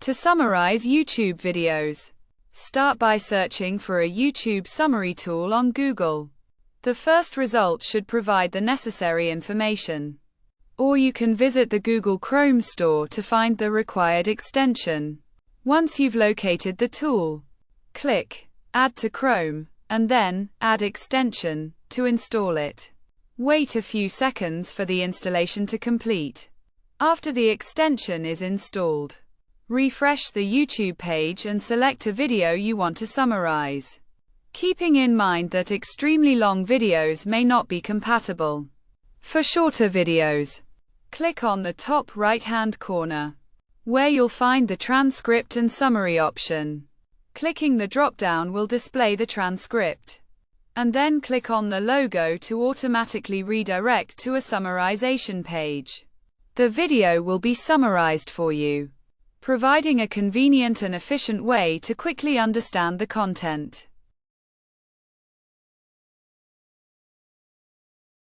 To summarize YouTube videos, start by searching for a YouTube summary tool on Google. The first result should provide the necessary information. Or you can visit the Google Chrome store to find the required extension. Once you've located the tool, click Add to Chrome, and then Add Extension to install it. Wait a few seconds for the installation to complete. After the extension is installed, refresh the YouTube page and select a video you want to summarize, keeping in mind that extremely long videos may not be compatible. For shorter videos, click on the top right-hand corner, where you'll find the transcript and summary option. Clicking the drop-down will display the transcript, and then click on the logo to automatically redirect to a summarization page. The video will be summarized for you, providing a convenient and efficient way to quickly understand the content.